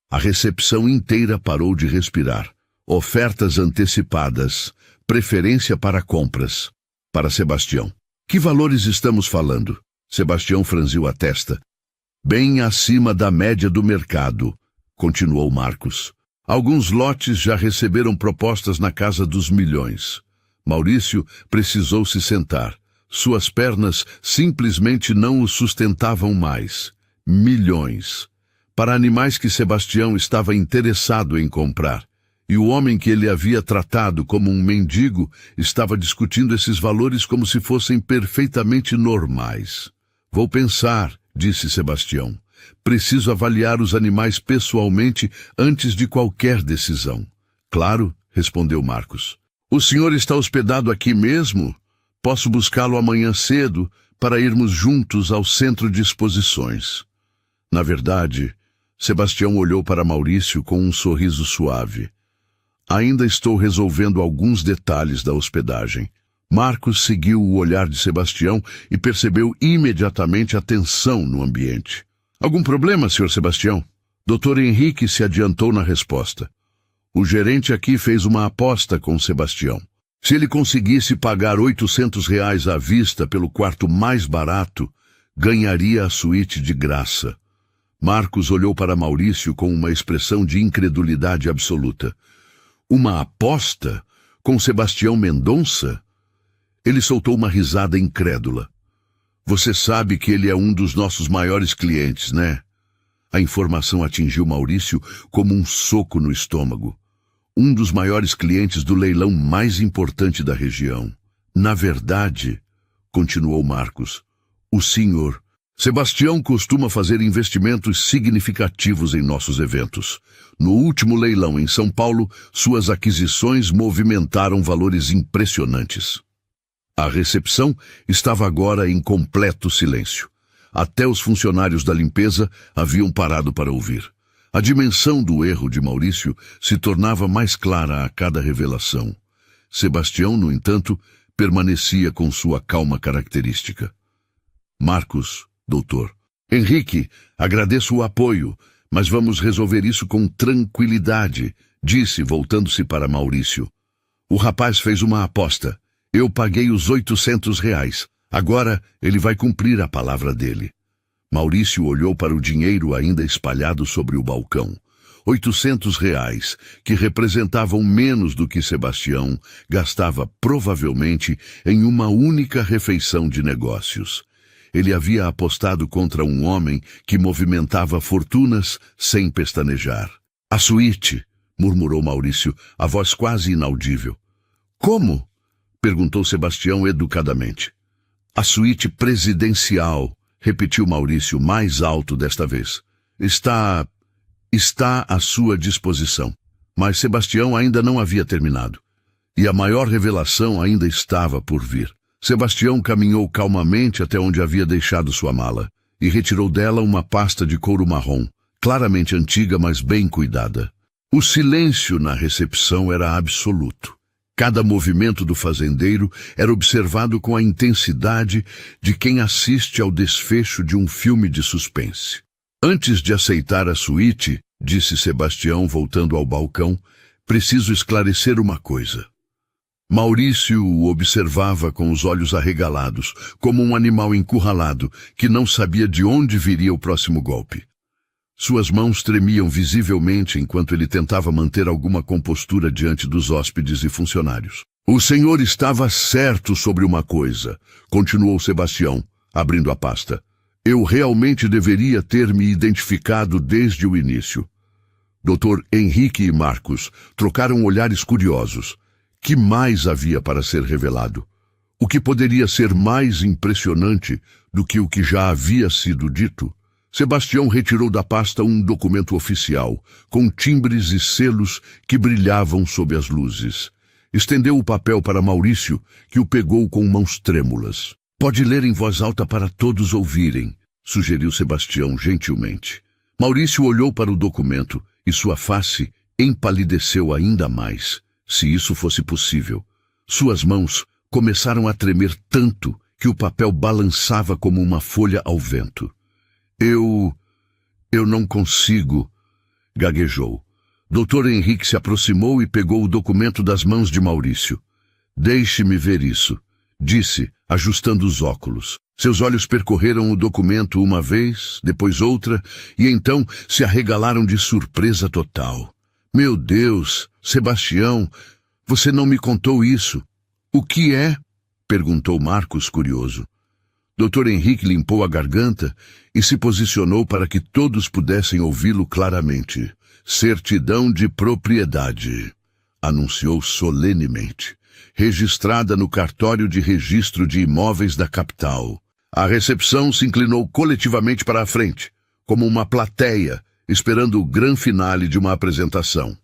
[SPEAKER 1] A recepção inteira parou de respirar. Ofertas antecipadas. preferência para compras. Para Sebastião. Que valores estamos falando? Sebastião franziu a testa. Bem acima da média do mercado, continuou Marcos. Alguns lotes já receberam propostas na casa dos milhões. Maurício precisou se sentar. Suas pernas simplesmente não o sustentavam mais. Milhões. Para animais que Sebastião estava interessado em comprar. E o homem que ele havia tratado como um mendigo estava discutindo esses valores como se fossem perfeitamente normais. Vou pensar, disse Sebastião. Preciso avaliar os animais pessoalmente antes de qualquer decisão. Claro, respondeu Marcos. O senhor está hospedado aqui mesmo? Posso buscá-lo amanhã cedo para irmos juntos ao centro de exposições. Na verdade, Sebastião olhou para Maurício com um sorriso suave. Ainda estou resolvendo alguns detalhes da hospedagem. Marcos seguiu o olhar de Sebastião e percebeu imediatamente a tensão no ambiente. Algum problema, Sr. Sebastião? Dr. Henrique se adiantou na resposta. O gerente aqui fez uma aposta com Sebastião. Se ele conseguisse pagar R$800 à vista pelo quarto mais barato, ganharia a suíte de graça. Marcos olhou para Maurício com uma expressão de incredulidade absoluta. Uma aposta? Com Sebastião Mendonça? Ele soltou uma risada incrédula. Você sabe que ele é um dos nossos maiores clientes, né? A informação atingiu Maurício como um soco no estômago. Um dos maiores clientes do leilão mais importante da região. Na verdade, continuou Marcos, o senhor... Sebastião costuma fazer investimentos significativos em nossos eventos. No último leilão em São Paulo, suas aquisições movimentaram valores impressionantes. A recepção estava agora em completo silêncio. Até os funcionários da limpeza haviam parado para ouvir. A dimensão do erro de Maurício se tornava mais clara a cada revelação. Sebastião, no entanto, permanecia com sua calma característica. Marcos, doutor. Henrique, agradeço o apoio, mas vamos resolver isso com tranquilidade, disse, voltando-se para Maurício. O rapaz fez uma aposta. Eu paguei os R$800. Agora ele vai cumprir a palavra dele. Maurício olhou para o dinheiro ainda espalhado sobre o balcão. R$800, que representavam menos do que Sebastião gastava provavelmente em uma única refeição de negócios. Ele havia apostado contra um homem que movimentava fortunas sem pestanejar. A suíte, murmurou Maurício, a voz quase inaudível. Como? Perguntou Sebastião educadamente. A suíte presidencial, repetiu Maurício mais alto desta vez. Está à sua disposição. Mas Sebastião ainda não havia terminado. E a maior revelação ainda estava por vir. Sebastião caminhou calmamente até onde havia deixado sua mala e retirou dela uma pasta de couro marrom, claramente antiga, mas bem cuidada. O silêncio na recepção era absoluto. Cada movimento do fazendeiro era observado com a intensidade de quem assiste ao desfecho de um filme de suspense. Antes de aceitar a suíte, disse Sebastião voltando ao balcão, preciso esclarecer uma coisa. Maurício o observava com os olhos arregalados, como um animal encurralado que não sabia de onde viria o próximo golpe. Suas mãos tremiam visivelmente enquanto ele tentava manter alguma compostura diante dos hóspedes e funcionários. O senhor estava certo sobre uma coisa, continuou Sebastião, abrindo a pasta. Eu realmente deveria ter me identificado desde o início. Dr. Henrique e Marcos trocaram olhares curiosos. Que mais havia para ser revelado? O que poderia ser mais impressionante do que o que já havia sido dito? Sebastião retirou da pasta um documento oficial, com timbres e selos que brilhavam sob as luzes. Estendeu o papel para Maurício, que o pegou com mãos trêmulas. Pode ler em voz alta para todos ouvirem, sugeriu Sebastião gentilmente. Maurício olhou para o documento e sua face empalideceu ainda mais. Se isso fosse possível, suas mãos começaram a tremer tanto que o papel balançava como uma folha ao vento. Eu não consigo, gaguejou. Dr. Henrique se aproximou e pegou o documento das mãos de Maurício. Deixe-me ver isso, disse, ajustando os óculos. Seus olhos percorreram o documento uma vez, depois outra, e então se arregalaram de surpresa total. Meu Deus, Sebastião, você não me contou isso. O que é? Perguntou Marcos, curioso. Dr. Henrique limpou a garganta e se posicionou para que todos pudessem ouvi-lo claramente. Certidão de propriedade, anunciou solenemente, registrada no cartório de registro de imóveis da capital. A recepção se inclinou coletivamente para a frente, como uma plateia, esperando o grande finale de uma apresentação.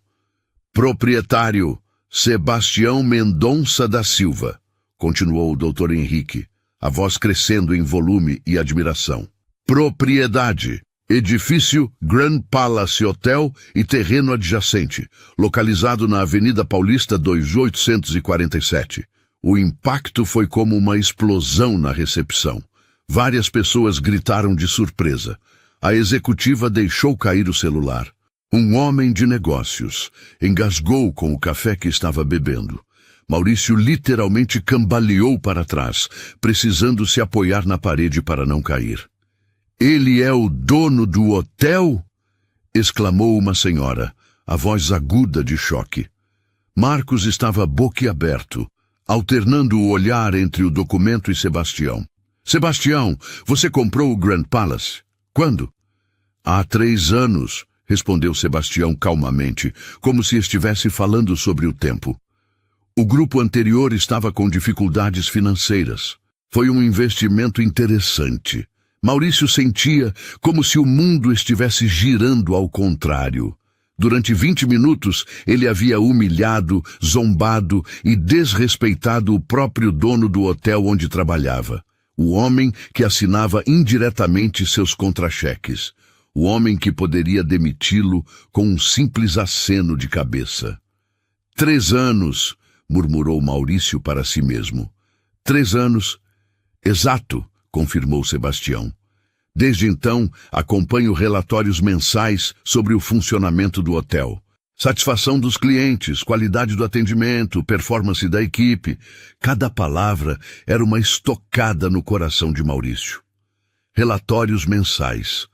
[SPEAKER 1] Proprietário Sebastião Mendonça da Silva, continuou o Dr. Henrique, a voz crescendo em volume e admiração. Propriedade: edifício Grand Palace Hotel e terreno adjacente, localizado na Avenida Paulista 2847. O impacto foi como uma explosão na recepção. Várias pessoas gritaram de surpresa. A executiva deixou cair o celular. Um homem de negócios engasgou com o café que estava bebendo. Maurício literalmente cambaleou para trás, precisando se apoiar na parede para não cair. Ele é o dono do hotel? Exclamou uma senhora, a voz aguda de choque. Marcos estava boquiaberto, alternando o olhar entre o documento e Sebastião. Sebastião, você comprou o Grand Palace? Quando? Há 3 anos, respondeu Sebastião calmamente, como se estivesse falando sobre o tempo. O grupo anterior estava com dificuldades financeiras. Foi um investimento interessante. Maurício sentia como se o mundo estivesse girando ao contrário. Durante 20 minutos, ele havia humilhado, zombado e desrespeitado o próprio dono do hotel onde trabalhava. O homem que assinava indiretamente seus contra-cheques. O homem que poderia demiti-lo com um simples aceno de cabeça. 3 anos, murmurou Maurício para si mesmo. 3 anos. Exato, confirmou Sebastião. Desde então, acompanho relatórios mensais sobre o funcionamento do hotel. Satisfação dos clientes, qualidade do atendimento, performance da equipe. Cada palavra era uma estocada no coração de Maurício. Relatórios mensais.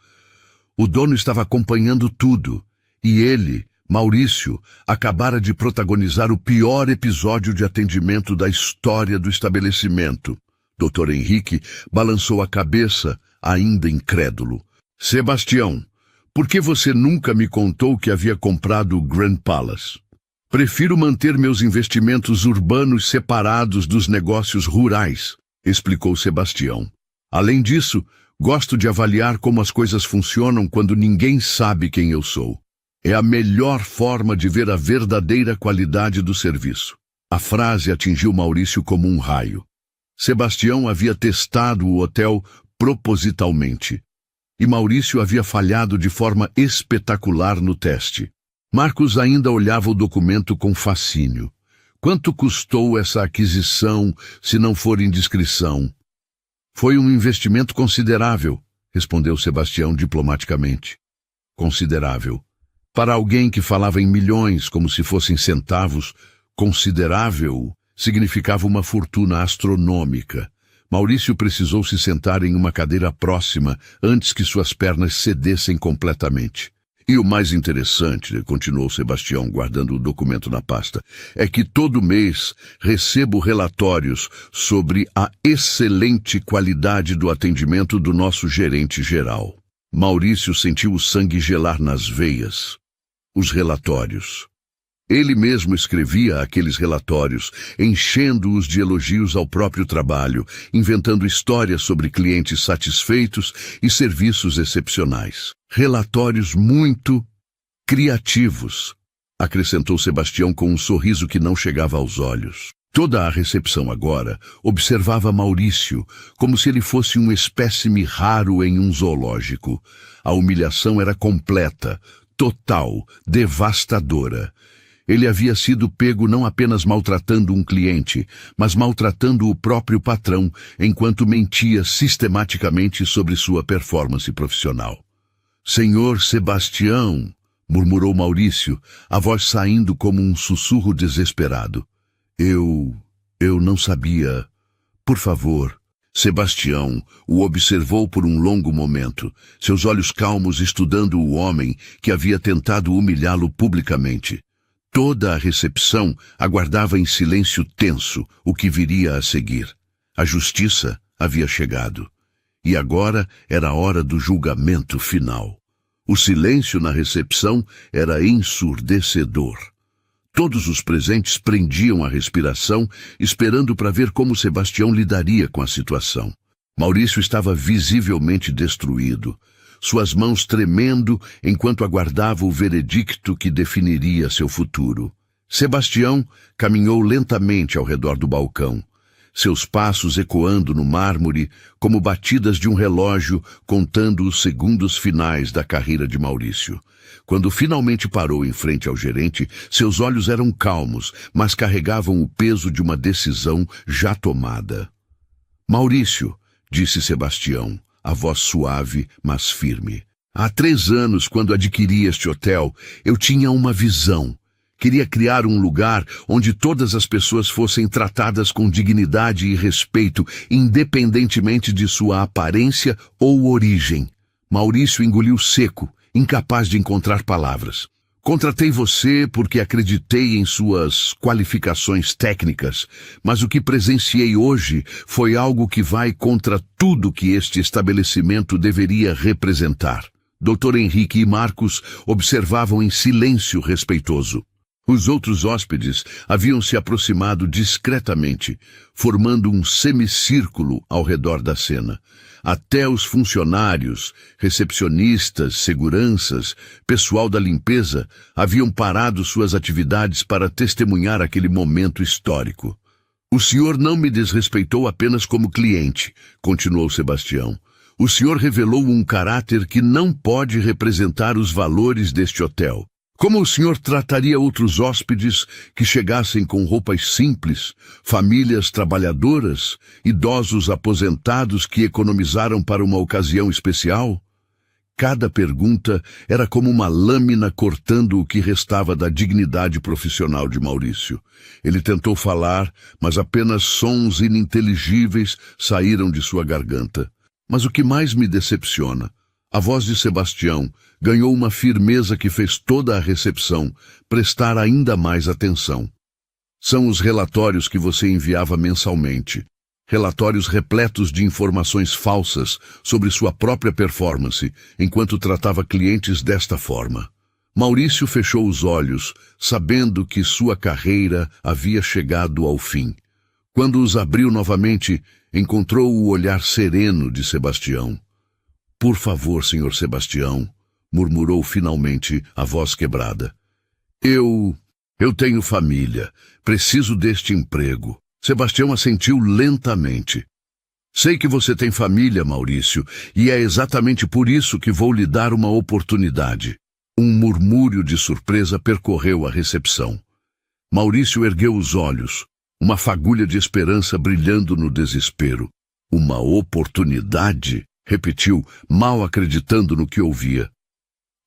[SPEAKER 1] O dono estava acompanhando tudo, e ele, Maurício, acabara de protagonizar o pior episódio de atendimento da história do estabelecimento. Dr. Henrique balançou a cabeça, ainda incrédulo. Sebastião, por que você nunca me contou que havia comprado o Grand Palace? Prefiro manter meus investimentos urbanos separados dos negócios rurais, explicou Sebastião. Além disso, gosto de avaliar como as coisas funcionam quando ninguém sabe quem eu sou. É a melhor forma de ver a verdadeira qualidade do serviço. A frase atingiu Maurício como um raio. Sebastião havia testado o hotel propositalmente. E Maurício havia falhado de forma espetacular no teste. Marcos ainda olhava o documento com fascínio. Quanto custou essa aquisição, se não for indiscrição? Foi um investimento considerável, respondeu Sebastião diplomaticamente. Considerável. Para alguém que falava em milhões como se fossem centavos, considerável significava uma fortuna astronômica. Maurício precisou se sentar em uma cadeira próxima antes que suas pernas cedessem completamente. E o mais interessante, continuou Sebastião, guardando o documento na pasta, é que todo mês recebo relatórios sobre a excelente qualidade do atendimento do nosso gerente geral. Maurício sentiu o sangue gelar nas veias. Os relatórios. Ele mesmo escrevia aqueles relatórios, enchendo-os de elogios ao próprio trabalho, inventando histórias sobre clientes satisfeitos e serviços excepcionais. Relatórios muito criativos, acrescentou Sebastião com um sorriso que não chegava aos olhos. Toda a recepção agora observava Maurício, como se ele fosse um espécime raro em um zoológico. A humilhação era completa, total, devastadora. Ele havia sido pego não apenas maltratando um cliente, mas maltratando o próprio patrão, enquanto mentia sistematicamente sobre sua performance profissional. Senhor Sebastião, murmurou Maurício, a voz saindo como um sussurro desesperado. Eu Eu não sabia. Por favor. Sebastião o observou por um longo momento, seus olhos calmos estudando o homem que havia tentado humilhá-lo publicamente. Toda a recepção aguardava em silêncio tenso o que viria a seguir. A justiça havia chegado. E agora era a hora do julgamento final. O silêncio na recepção era ensurdecedor. Todos os presentes prendiam a respiração, esperando para ver como Sebastião lidaria com a situação. Maurício estava visivelmente destruído, suas mãos tremendo enquanto aguardava o veredicto que definiria seu futuro. Sebastião caminhou lentamente ao redor do balcão, seus passos ecoando no mármore como batidas de um relógio contando os segundos finais da carreira de Maurício. Quando finalmente parou em frente ao gerente, seus olhos eram calmos, mas carregavam o peso de uma decisão já tomada. Maurício, disse Sebastião, a voz suave, mas firme. Há 3 anos, quando adquiri este hotel, eu tinha uma visão. Queria criar um lugar onde todas as pessoas fossem tratadas com dignidade e respeito, independentemente de sua aparência ou origem. Maurício engoliu seco, incapaz de encontrar palavras. Contratei você porque acreditei em suas qualificações técnicas, mas o que presenciei hoje foi algo que vai contra tudo que este estabelecimento deveria representar. Dr. Henrique e Marcos observavam em silêncio respeitoso. Os outros hóspedes haviam se aproximado discretamente, formando um semicírculo ao redor da cena. Até os funcionários, recepcionistas, seguranças, pessoal da limpeza haviam parado suas atividades para testemunhar aquele momento histórico. O senhor não me desrespeitou apenas como cliente, continuou Sebastião. O senhor revelou um caráter que não pode representar os valores deste hotel. Como o senhor trataria outros hóspedes que chegassem com roupas simples, famílias trabalhadoras, idosos aposentados que economizaram para uma ocasião especial? Cada pergunta era como uma lâmina cortando o que restava da dignidade profissional de Maurício. Ele tentou falar, mas apenas sons ininteligíveis saíram de sua garganta. Mas o que mais me decepciona, a voz de Sebastião ganhou uma firmeza que fez toda a recepção prestar ainda mais atenção. São os relatórios que você enviava mensalmente. Relatórios repletos de informações falsas sobre sua própria performance, enquanto tratava clientes desta forma. Maurício fechou os olhos, sabendo que sua carreira havia chegado ao fim. Quando os abriu novamente, encontrou o olhar sereno de Sebastião. Por favor, senhor Sebastião, murmurou finalmente a voz quebrada. Eu tenho família. Preciso deste emprego. Sebastião assentiu lentamente. Sei que você tem família, Maurício, e é exatamente por isso que vou lhe dar uma oportunidade. Um murmúrio de surpresa percorreu a recepção. Maurício ergueu os olhos, uma fagulha de esperança brilhando no desespero. Uma oportunidade? Repetiu, mal acreditando no que ouvia.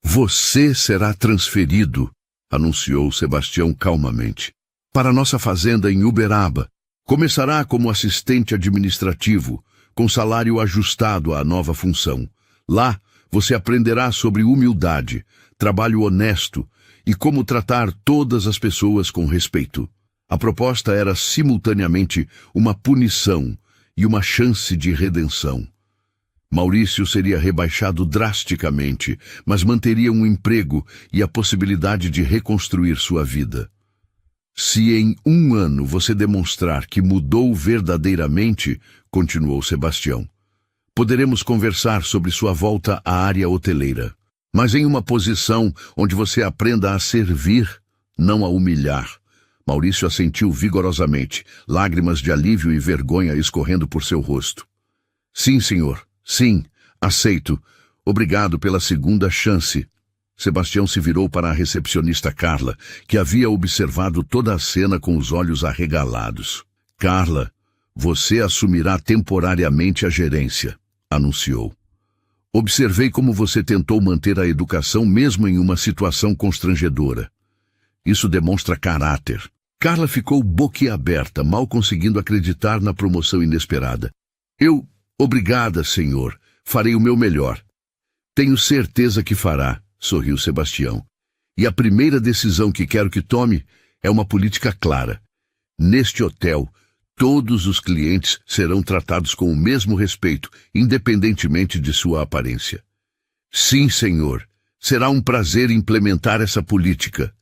[SPEAKER 1] Você será transferido, anunciou Sebastião calmamente, para nossa fazenda em Uberaba. Começará como assistente administrativo, com salário ajustado à nova função. Lá, você aprenderá sobre humildade, trabalho honesto e como tratar todas as pessoas com respeito. A proposta era simultaneamente uma punição e uma chance de redenção. Maurício seria rebaixado drasticamente, mas manteria um emprego e a possibilidade de reconstruir sua vida. Se em 1 ano você demonstrar que mudou verdadeiramente, continuou Sebastião, poderemos conversar sobre sua volta à área hoteleira, mas em uma posição onde você aprenda a servir, não a humilhar. Maurício assentiu vigorosamente, lágrimas de alívio e vergonha escorrendo por seu rosto. Sim, senhor. Sim, aceito. Obrigado pela segunda chance. Sebastião se virou para a recepcionista Carla, que havia observado toda a cena com os olhos arregalados. Carla, você assumirá temporariamente a gerência, anunciou. Observei como você tentou manter a educação mesmo em uma situação constrangedora. Isso demonstra caráter. Carla ficou boquiaberta, mal conseguindo acreditar na promoção inesperada. Obrigada, senhor. Farei o meu melhor. Tenho certeza que fará, sorriu Sebastião. E a primeira decisão que quero que tome é uma política clara. Neste hotel, todos os clientes serão tratados com o mesmo respeito, independentemente de sua aparência. Sim, senhor. Será um prazer implementar essa política.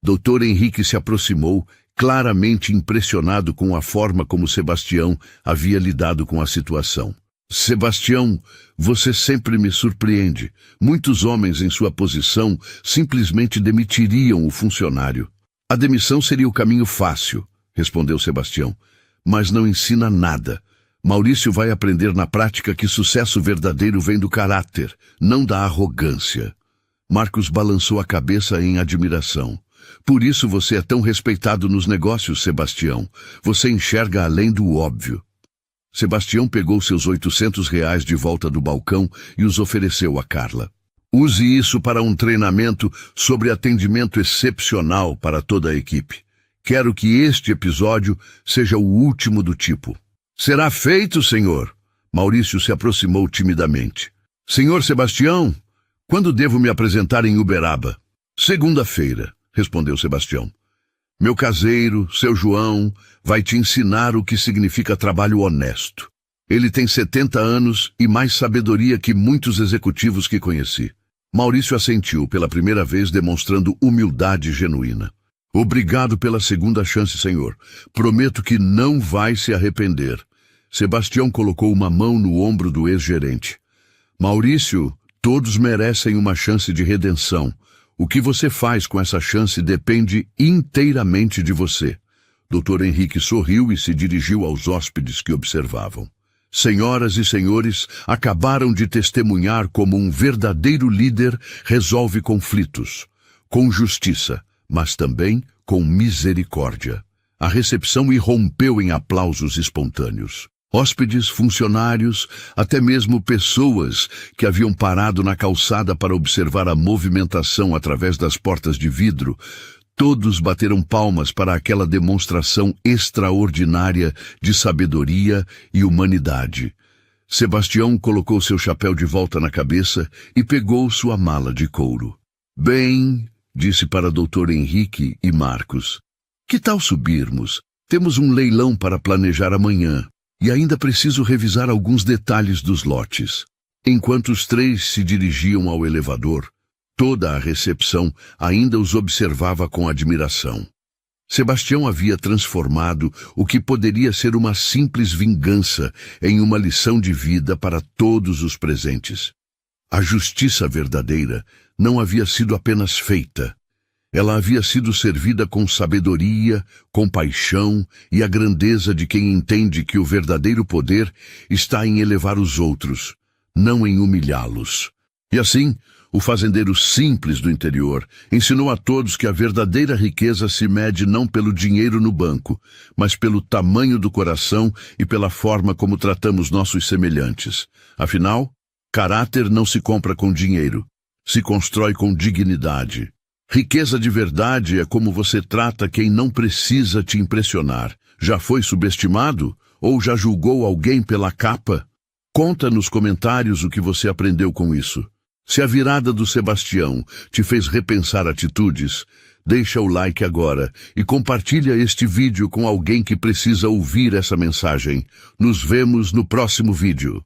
[SPEAKER 1] Dr. Henrique se aproximou, claramente impressionado com a forma como Sebastião havia lidado com a situação. Sebastião, você sempre me surpreende. Muitos homens em sua posição simplesmente demitiriam o funcionário. A demissão seria o caminho fácil, respondeu Sebastião, mas não ensina nada. Maurício vai aprender na prática que sucesso verdadeiro vem do caráter, não da arrogância. Marcos balançou a cabeça em admiração. Por isso você é tão respeitado nos negócios, Sebastião. Você enxerga além do óbvio. Sebastião pegou seus R$800 de volta do balcão e os ofereceu a Carla. Use isso para um treinamento sobre atendimento excepcional para toda a equipe. Quero que este episódio seja o último do tipo. Será feito, senhor. Maurício se aproximou timidamente. Senhor Sebastião, quando devo me apresentar em Uberaba? Segunda-feira, respondeu Sebastião. Meu caseiro, seu João, vai te ensinar o que significa trabalho honesto. Ele tem 70 anos e mais sabedoria que muitos executivos que conheci. Maurício assentiu pela primeira vez, demonstrando humildade genuína. Obrigado pela segunda chance, senhor. Prometo que não vai se arrepender. Sebastião colocou uma mão no ombro do ex-gerente. Maurício, todos merecem uma chance de redenção. O que você faz com essa chance depende inteiramente de você. Dr. Henrique sorriu e se dirigiu aos hóspedes que observavam. Senhoras e senhores, acabaram de testemunhar como um verdadeiro líder resolve conflitos, com justiça, mas também com misericórdia. A recepção irrompeu em aplausos espontâneos. Hóspedes, funcionários, até mesmo pessoas que haviam parado na calçada para observar a movimentação através das portas de vidro, todos bateram palmas para aquela demonstração extraordinária de sabedoria e humanidade. Sebastião colocou seu chapéu de volta na cabeça e pegou sua mala de couro. Bem, disse para Dr. Henrique e Marcos, que tal subirmos? Temos um leilão para planejar amanhã. E ainda preciso revisar alguns detalhes dos lotes. Enquanto os três se dirigiam ao elevador, toda a recepção ainda os observava com admiração. Sebastião havia transformado o que poderia ser uma simples vingança em uma lição de vida para todos os presentes. A justiça verdadeira não havia sido apenas feita. Ela havia sido servida com sabedoria, compaixão e a grandeza de quem entende que o verdadeiro poder está em elevar os outros, não em humilhá-los. E assim, o fazendeiro simples do interior ensinou a todos que a verdadeira riqueza se mede não pelo dinheiro no banco, mas pelo tamanho do coração e pela forma como tratamos nossos semelhantes. Afinal, caráter não se compra com dinheiro, se constrói com dignidade. Riqueza de verdade é como você trata quem não precisa te impressionar. Já foi subestimado? Ou já julgou alguém pela capa? Conta nos comentários o que você aprendeu com isso. Se a virada do Sebastião te fez repensar atitudes, deixa o like agora e compartilha este vídeo com alguém que precisa ouvir essa mensagem. Nos vemos no próximo vídeo.